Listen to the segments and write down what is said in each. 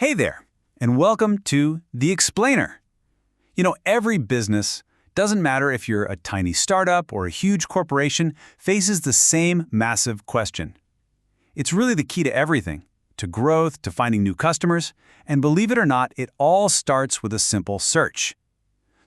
Hey there, and welcome to The Explainer. Every business, doesn't matter if you're a tiny startup or a huge corporation, faces the same massive question. It's really the key to everything, to growth, to finding new customers, and believe it or not, it all starts with a simple search.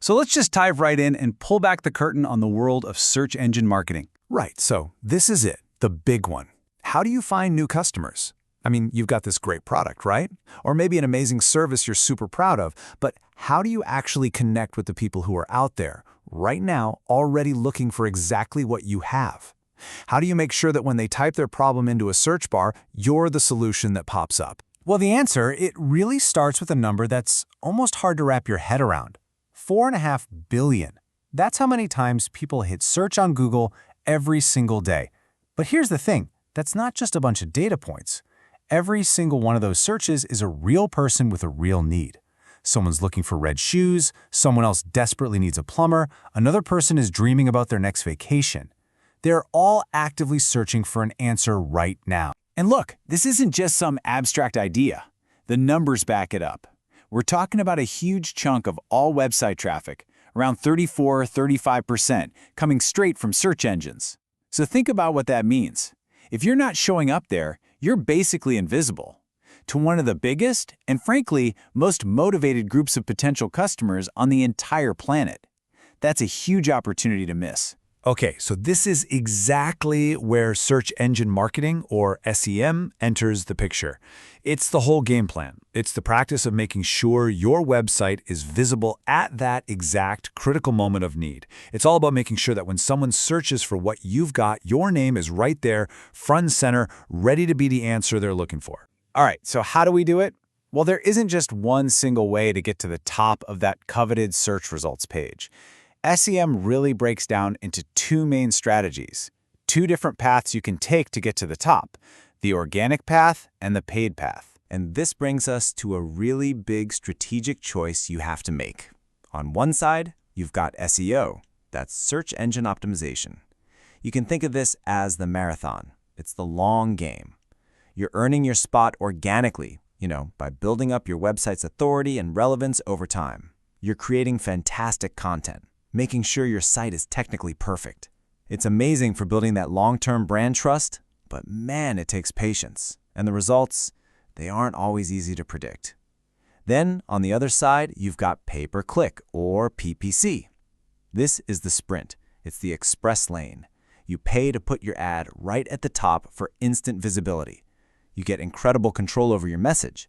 So let's just dive right in and pull back the curtain on the world of search engine marketing. Right, so this is it, the big one. How do you find new customers? I mean, you've got this great product, right? Or maybe an amazing service you're super proud of, but how do you actually connect with the people who are out there, right now, already looking for exactly what you have? How do you make sure that when they type their problem into a search bar, you're the solution that pops up? Well, the answer, it really starts with a number that's almost hard to wrap your head around. 4.5 billion. That's how many times people hit search on Google every single day. But here's the thing, that's not just a bunch of data points. Every single one of those searches is a real person with a real need. Someone's looking for red shoes, someone else desperately needs a plumber, another person is dreaming about their next vacation. They're all actively searching for an answer right now. And look, this isn't just some abstract idea. The numbers back it up. We're talking about a huge chunk of all website traffic, around 34–35%, coming straight from search engines. So think about what that means. If you're not showing up there, you're basically invisible to one of the biggest and, frankly, most motivated groups of potential customers on the entire planet. That's a huge opportunity to miss. Okay, so this is exactly where search engine marketing, or SEM, enters the picture. It's the whole game plan. It's the practice of making sure your website is visible at that exact critical moment of need. It's all about making sure that when someone searches for what you've got, your name is right there, front and center, ready to be the answer they're looking for. All right, so how do we do it? Well, there isn't just one single way to get to the top of that coveted search results page. SEM really breaks down into two main strategies, two different paths you can take to get to the top, the organic path and the paid path. And this brings us to a really big strategic choice you have to make. On one side, you've got SEO, that's search engine optimization. You can think of this as the marathon. It's the long game. You're earning your spot organically, by building up your website's authority and relevance over time. You're creating fantastic content, making sure your site is technically perfect. It's amazing for building that long-term brand trust, but man, it takes patience. And the results, they aren't always easy to predict. Then, on the other side, you've got pay-per-click, or PPC. This is the sprint. It's the express lane. You pay to put your ad right at the top for instant visibility. You get incredible control over your message.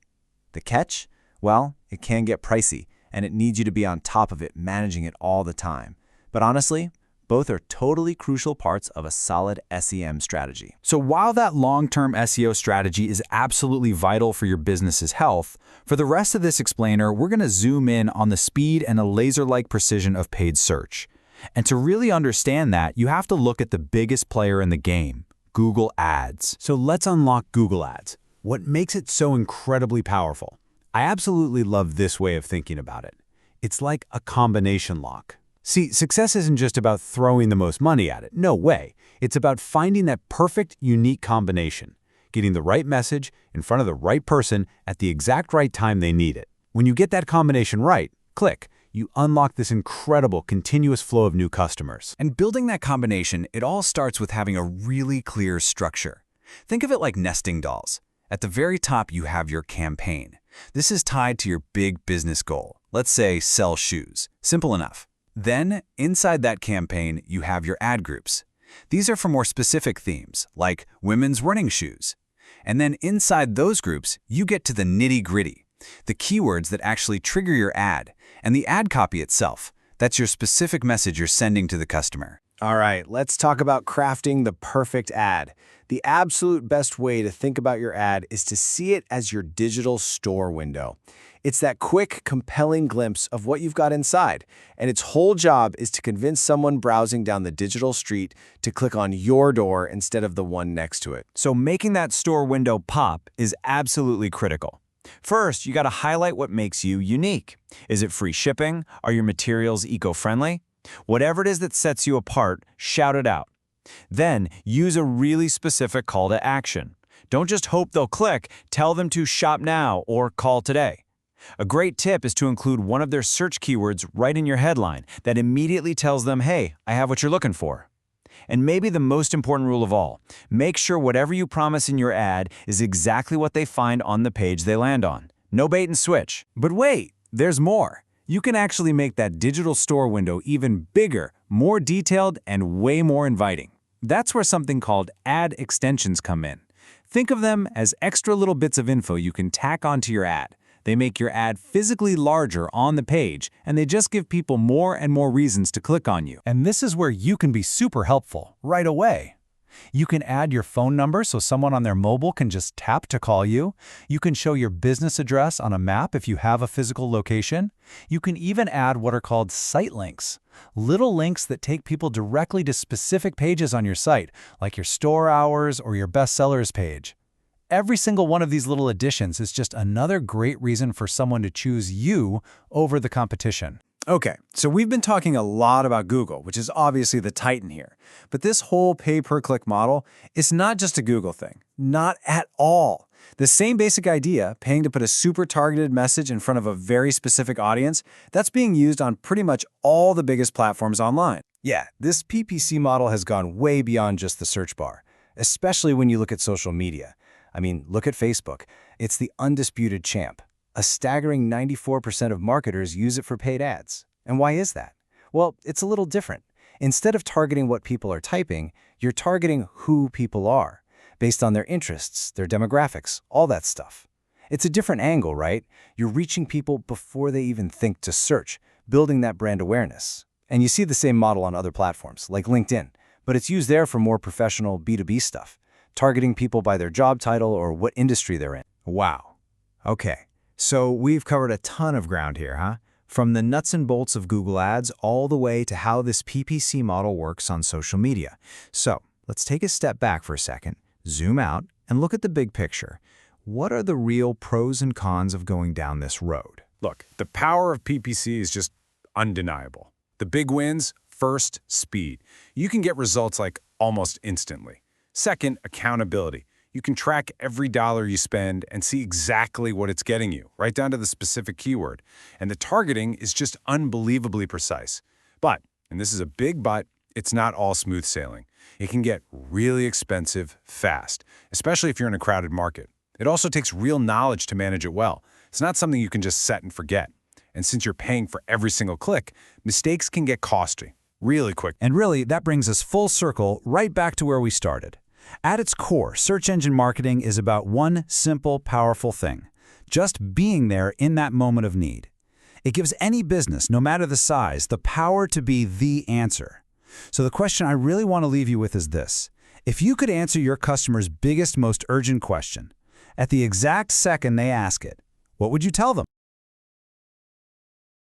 The catch? Well, it can get pricey, and it needs you to be on top of it, managing it all the time. But honestly, both are totally crucial parts of a solid SEM strategy. So while that long-term SEO strategy is absolutely vital for your business's health, for the rest of this explainer, we're going to zoom in on the speed and the laser-like precision of paid search. And to really understand that, you have to look at the biggest player in the game, Google Ads. So let's unlock Google Ads. What makes it so incredibly powerful? I absolutely love this way of thinking about it. It's like a combination lock. See, success isn't just about throwing the most money at it. No way. It's about finding that perfect, unique combination, getting the right message in front of the right person at the exact right time they need it. When you get that combination right, click, you unlock this incredible continuous flow of new customers. And building that combination, it all starts with having a really clear structure. Think of it like nesting dolls. At the very top, you have your campaign. This is tied to your big business goal. Let's say sell shoes. Simple enough. Then, inside that campaign, you have your ad groups. These are for more specific themes, like women's running shoes. And then inside those groups, you get to the nitty-gritty, the keywords that actually trigger your ad, and the ad copy itself. That's your specific message you're sending to the customer. All right, let's talk about crafting the perfect ad. The absolute best way to think about your ad is to see it as your digital store window. It's that quick, compelling glimpse of what you've got inside, and its whole job is to convince someone browsing down the digital street to click on your door instead of the one next to it. So making that store window pop is absolutely critical. First, you got to highlight what makes you unique. Is it free shipping? Are your materials eco-friendly? Whatever it is that sets you apart, shout it out. Then, use a really specific call to action. Don't just hope they'll click, tell them to shop now or call today. A great tip is to include one of their search keywords right in your headline that immediately tells them, hey, I have what you're looking for. And maybe the most important rule of all, make sure whatever you promise in your ad is exactly what they find on the page they land on. No bait and switch. But wait, there's more. You can actually make that digital store window even bigger, more detailed, and way more inviting. That's where something called ad extensions come in. Think of them as extra little bits of info you can tack onto your ad. They make your ad physically larger on the page, and they just give people more and more reasons to click on you. And this is where you can be super helpful right away. You can add your phone number so someone on their mobile can just tap to call you. You can show your business address on a map if you have a physical location. You can even add what are called site links, little links that take people directly to specific pages on your site, like your store hours or your bestsellers page. Every single one of these little additions is just another great reason for someone to choose you over the competition. Okay, so we've been talking a lot about Google, which is obviously the titan here. But this whole pay-per-click model is not just a Google thing. Not at all. The same basic idea, paying to put a super targeted message in front of a very specific audience, that's being used on pretty much all the biggest platforms online. Yeah, this PPC model has gone way beyond just the search bar, especially when you look at social media. I mean, look at Facebook. It's the undisputed champ. A staggering 94% of marketers use it for paid ads. And why is that? Well, it's a little different. Instead of targeting what people are typing, you're targeting who people are, based on their interests, their demographics, all that stuff. It's a different angle, right? You're reaching people before they even think to search, building that brand awareness. And you see the same model on other platforms, like LinkedIn, but it's used there for more professional B2B stuff, targeting people by their job title or what industry they're in. Wow. Okay. So we've covered a ton of ground here, huh? From the nuts and bolts of Google Ads all the way to how this PPC model works on social media. So let's take a step back for a second, zoom out, and look at the big picture. What are the real pros and cons of going down this road? Look, the power of PPC is just undeniable. The big wins, first, speed. You can get results like almost instantly. Second, accountability. You can track every dollar you spend and see exactly what it's getting you, right down to the specific keyword. And the targeting is just unbelievably precise. But, and this is a big but, it's not all smooth sailing. It can get really expensive fast, especially if you're in a crowded market. It also takes real knowledge to manage it well. It's not something you can just set and forget. And since you're paying for every single click, mistakes can get costly really quick. And really, that brings us full circle right back to where we started. At its core, search engine marketing is about one simple, powerful thing: just being there in that moment of need. It gives any business, no matter the size, the power to be the answer. So the question I really want to leave you with is this: if you could answer your customer's biggest, most urgent question, at the exact second they ask it, what would you tell them?